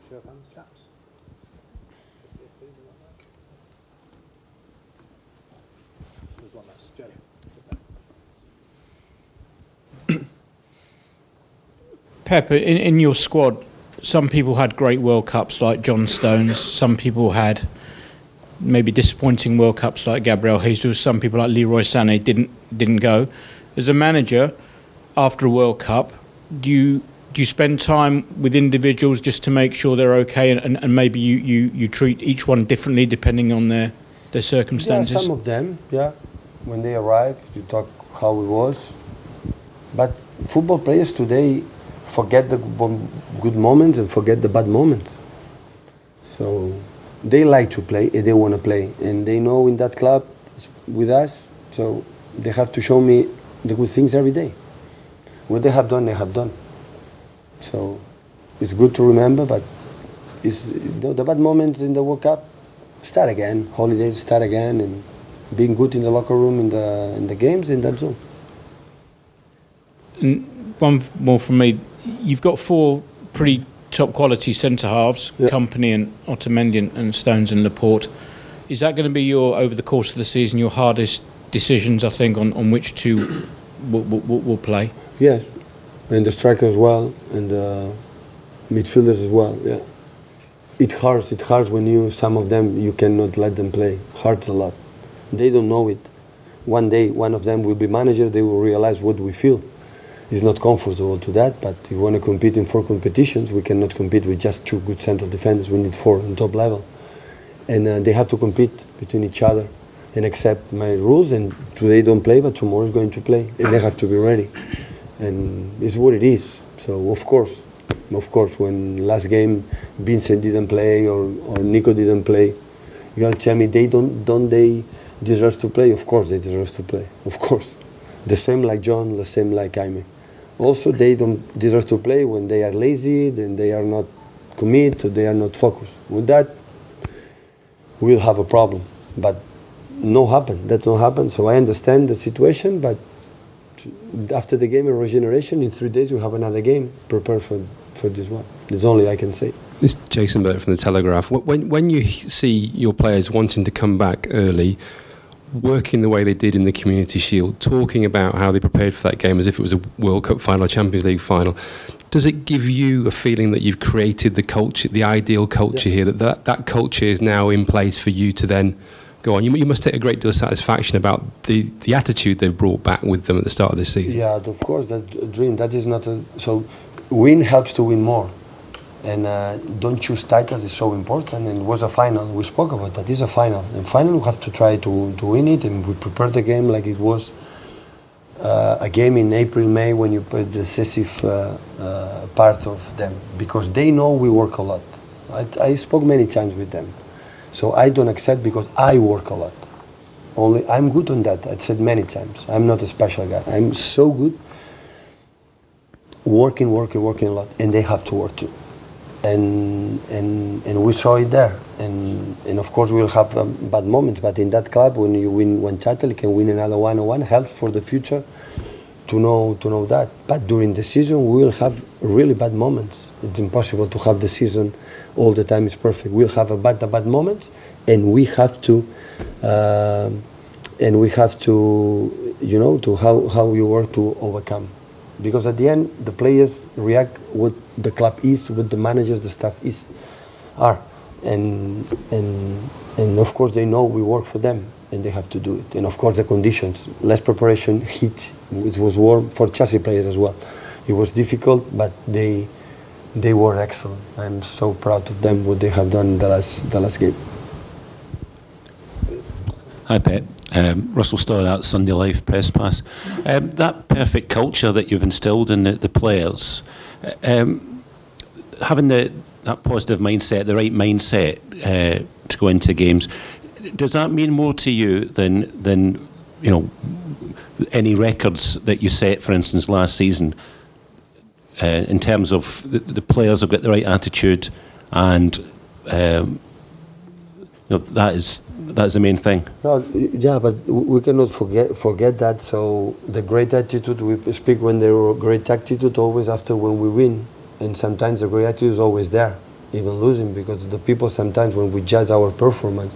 Show of hands, chaps. There's one less. Joe. Pep, in your squad, some people had great World Cups like John Stones. Some people had maybe disappointing World Cups like Gabriel Jesus. Some people like Leroy Sané didn't go. As a manager, after a World Cup, do you spend time with individuals just to make sure they're okay, and maybe you treat each one differently depending on their circumstances? Yeah, some of them, yeah. When they arrive, you talk how it was. But football players today forget the good moments and forget the bad moments. So they like to play and they want to play. And they know in that club with us, so they have to show me the good things every day. What they have done, they have done. So it's good to remember, but the bad moments in the World Cup, start again. Holidays, start again, and being good in the locker room, in the games, and that's all. One more from me. You've got four pretty top quality centre halves, yeah. Company and Otamendi and Stones and Laporte. Is that going to be over the course of the season, your hardest decisions, I think, on which two will play? Yes, and the striker as well, and the midfielders as well. Yeah, it hurts when some of them you cannot let them play. Hurts a lot. They don't know it. One day, one of them will be manager. They will realize what we feel. It's not comfortable to that, but if we want to compete in 4 competitions, we cannot compete with just 2 good central defenders. We need 4 on top level, and they have to compete between each other and accept my rules. And today don't play, but tomorrow is going to play, and they have to be ready. And it's what it is. So of course, when last game Vincent didn't play or Nico didn't play, you gonna tell me they don't they deserve to play? Of course they deserve to play. Of course, the same like John, the same like Jaime. Also, they don't deserve to play when they are lazy, then they are not committed, they are not focused. With that, we'll have a problem. But that don't happen. So I understand the situation, but after the game of regeneration, in 3 days we have another game. Prepare for this one. That's only I can say. It's Jason Burt from The Telegraph. When you see your players wanting to come back early, working the way they did in the Community Shield, talking about how they prepared for that game as if it was a World Cup final, Champions League final, does it give you a feeling that you've created the culture, the ideal culture here, that culture is now in place for you to then go on? You must take a great deal of satisfaction about the attitude they've brought back with them at the start of this season. Yeah, of course, that dream, that is not so win helps to win more. And don't choose titles is so important. And it was a final. We spoke about that. It's a final. And final, we have to try to win it. And we prepared the game like it was a game in April, May, when you put the decisive part of them. Because they know we work a lot. I spoke many times with them. So I don't accept because I work a lot. Only I'm good on that. I said many times. I'm not a special guy. I'm so good. Working a lot. And they have to work too. And we saw it there, and of course we'll have bad moments, but in that club, when you win one title, you can win another one helps for the future to know that. But during the season we will have really bad moments. It's impossible to have the season all the time is perfect. We'll have a bad moments, and we have to to how you work to overcome. Because at the end, the players react what the club is, what the managers, the staff are, and of course they know we work for them, and they have to do it. And of course the conditions, less preparation, heat. It was warm for Chelsea players as well. It was difficult, but they were excellent. I'm so proud of them what they have done in the last game. Hi Pep. Russell Stoddart out Sunday Life Press Pass. That perfect culture that you've instilled in the players, having that positive mindset, the right mindset to go into games, does that mean more to you than any records that you set, for instance, last season, in terms of the players have got the right attitude, and that is the main thing? No, yeah, but we cannot forget that. So the great attitude, we speak when there were great attitude always after when we win, and sometimes the great attitude is always there. even losing, because the people sometimes when we judge our performance,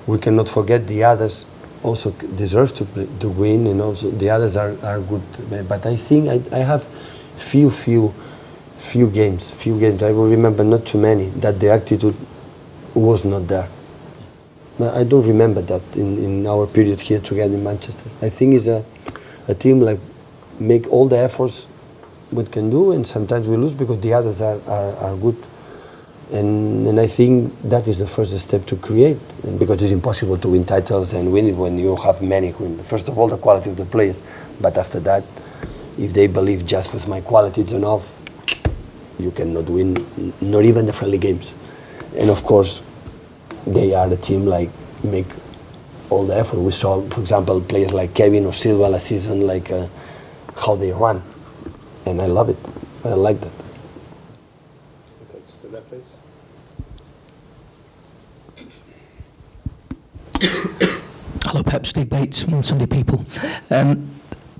we cannot forget the others also deserve to win, and also the others are good. But I think I have few games. I will remember not too many that the attitude was not there. I don't remember that in our period here together in Manchester. I think it's a team like make all the efforts we can do, and sometimes we lose because the others are good. And I think that is the first step to create, and because it's impossible to win titles and win it when you have many. First of all, the quality of the players, but after that, if they believe just with my quality it's enough, you cannot win, not even the friendly games. And of course, they are the team like make all the effort. We saw, for example, players like Kevin or Silva last season, like how they run, and I love it. I like that. Okay, just to that place. Hello, Pep. Steve Bates from Sunday People.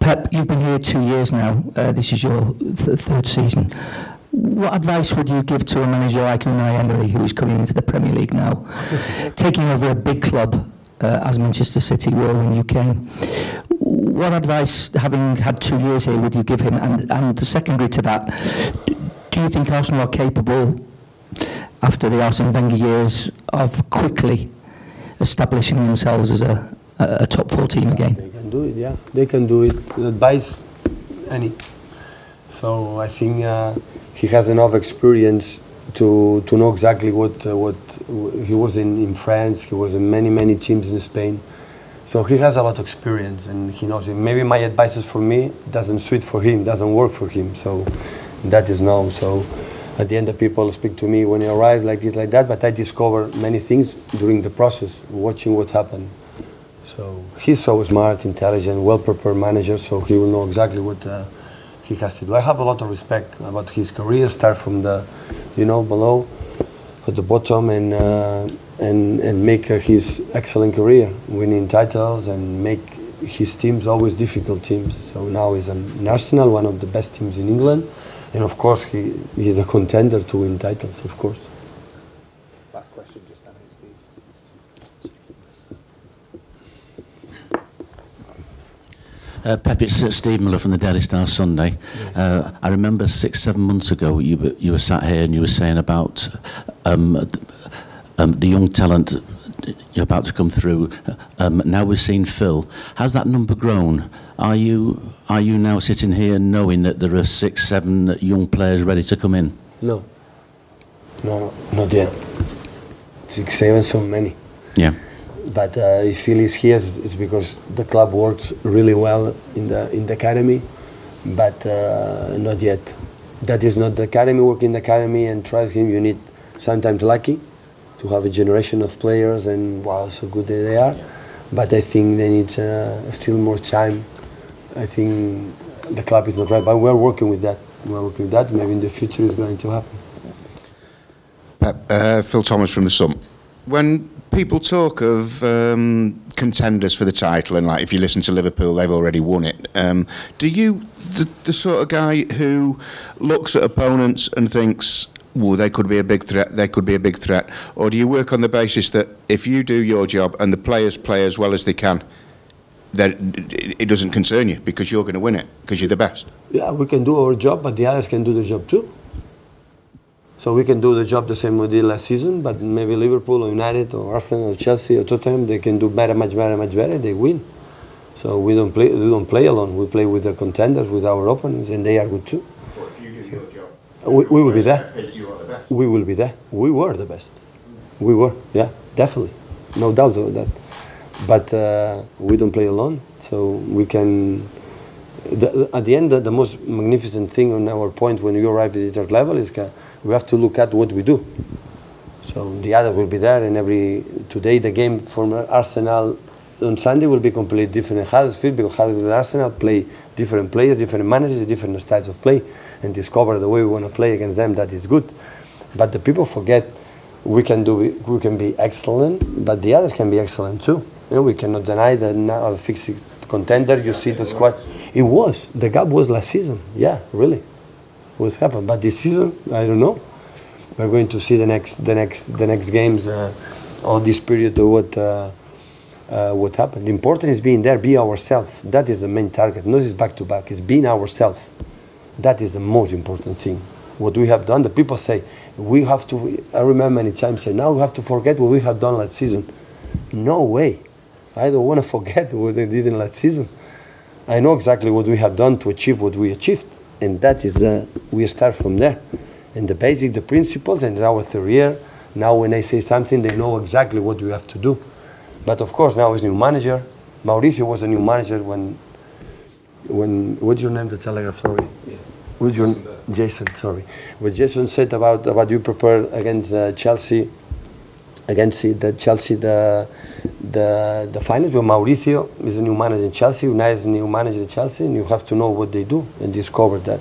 Pep, you've been here 2 years now. This is your third season. What advice would you give to a manager like Unai Emery, who is coming into the Premier League now, taking over a big club as Manchester City were when you came? What advice, having had 2 years here, would you give him? And secondary to that, do you think Arsenal are capable, after the Arsene Wenger years, of quickly establishing themselves as a top 4 team again? They can do it, yeah. They can do it. Advice, any. So I think he has enough experience to know exactly what he was in France. He was in many teams in Spain. So he has a lot of experience, and he knows it. Maybe my advice is for me doesn't suit for him, doesn't work for him. So that is no. So at the end, the people speak to me when you arrive like this, like that. But I discover many things during the process, watching what happened. So he's so smart, intelligent, well-prepared manager. So he will know exactly what he has to do. I have a lot of respect about his career. Start from the, below, at the bottom, and make his excellent career, winning titles and make his teams always difficult teams. So now he's in Arsenal, one of the best teams in England, and of course he's a contender to win titles, of course. Last question, just down here, Steve. Pep, it's Steve Miller from the Daily Star Sunday. I remember 6-7 months ago you were sat here and you were saying about the young talent you're about to come through. Now we've seen Phil. Has that number grown? Are you now sitting here knowing that there are 6-7 young players ready to come in? No, not yet. 6-7, so many. Yeah. But if Phil is here, it's because the club works really well in the academy, but not yet. That is not the academy. Work in the academy and try him. You need sometimes lucky to have a generation of players, and wow, so good they are. But I think they need still more time. I think the club is not right, but we're working with that. Maybe in the future is going to happen. Pep, Phil Thomas from The Sun. When people talk of contenders for the title, and like if you listen to Liverpool, they've already won it. Do you, the sort of guy who looks at opponents and thinks, well, they could be a big threat, they could be a big threat, or do you work on the basis that if you do your job and the players play as well as they can, that it doesn't concern you because you're going to win it because you're the best? Yeah, we can do our job, but the others can do the job too. So we can do the job the same we did last season, but maybe Liverpool or United or Arsenal or Chelsea or Tottenham, they can do better, much better, they win. So we don't play alone. We play with the contenders, with our opponents, and they are good too. Well, if you do your job, we will be there. You are the best. We will be there. We were the best. We were, yeah, definitely. No doubts about that. But we don't play alone, so we can... at the end, the most magnificent thing on our point when you arrive at the third level is we have to look at what we do. So the other will be there, and today the game from Arsenal on Sunday will be completely different in Huddersfield, because Huddersfield and Arsenal play different players, different managers, different styles of play, and discover the way we want to play against them. That is good. But the people forget we can be excellent, but the others can be excellent too. We cannot deny that now a fixed contender. You see the squad. The gap was last season. Yeah, really. What's happened? But this season, I don't know. We're going to see the next games, all this period of what happened. The important is being there, be ourselves. That is the main target. Not just back to back. It's being ourselves. That is the most important thing. What we have done. The people say we have to. I remember many times say now we have to forget what we have done last season. No way. I don't want to forget what they did in last season. I know exactly what we have done to achieve what we achieved, and that is we start from there. And the basic, the principles, and our third year. Now when I say something, they know exactly what we have to do. But of course now he's new manager. Mauricio was a new manager when what's your name? The Telegraph, sorry. Yeah. What's your Jason? Sorry. What Jason said about you prepare against Chelsea, the finals. Well, Mauricio is a new manager in Chelsea. Unai is a new manager in Chelsea, and you have to know what they do and discover that.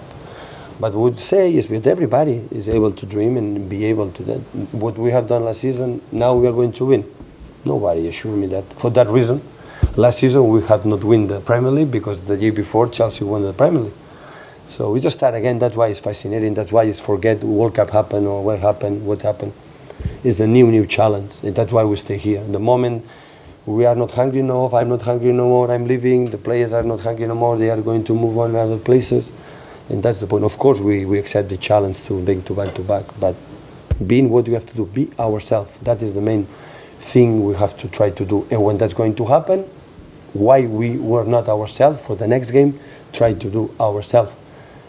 But what would say is that everybody is able to dream and be able to that. What we have done last season, now we are going to win. Nobody assured me that. For that reason, last season we had not won the Premier League because the year before Chelsea won the Premier League. So we just start again. That's why it's fascinating. That's why it's forget World Cup happened or what happened. It's a new challenge. And that's why we stay here. The moment we are not hungry enough, I'm not hungry no more, I'm leaving, the players are not hungry no more, they are going to move on to other places. And that's the point. Of course, we accept the challenge to being back to back, but being what we have to do, be ourselves. That is the main thing we have to try to do. And when that's going to happen, why we were not ourselves for the next game, try to do ourselves.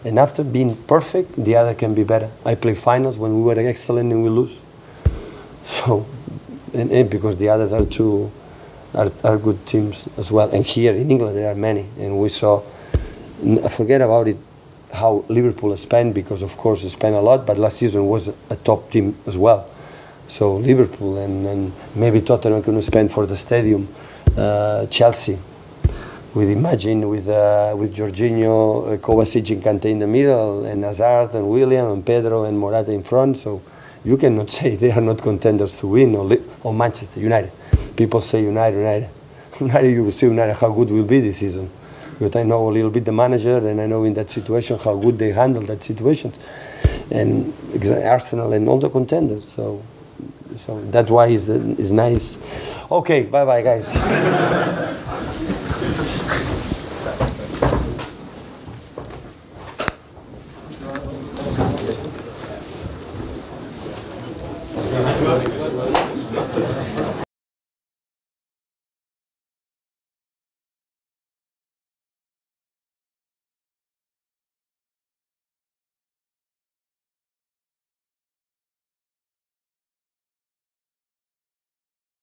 And after being perfect, the other can be better. I play finals when we were excellent and we lose. So, and because the others are good teams as well. And here in England there are many, and we saw. Forget about it. How Liverpool spent, because of course they spent a lot, but last season was a top team as well. So Liverpool and maybe Tottenham couldn't spend for the stadium. Chelsea, with Jorginho, Kovacic and Kante in the middle, and Hazard and William and Pedro and Morata in front. So you cannot say they are not contenders to win, or Manchester United. People say United. You will see United how good will be this season. But I know a little bit the manager, and I know in that situation how good they handle that situation, and Arsenal and all the contenders. So that's why it's nice. Okay, bye guys.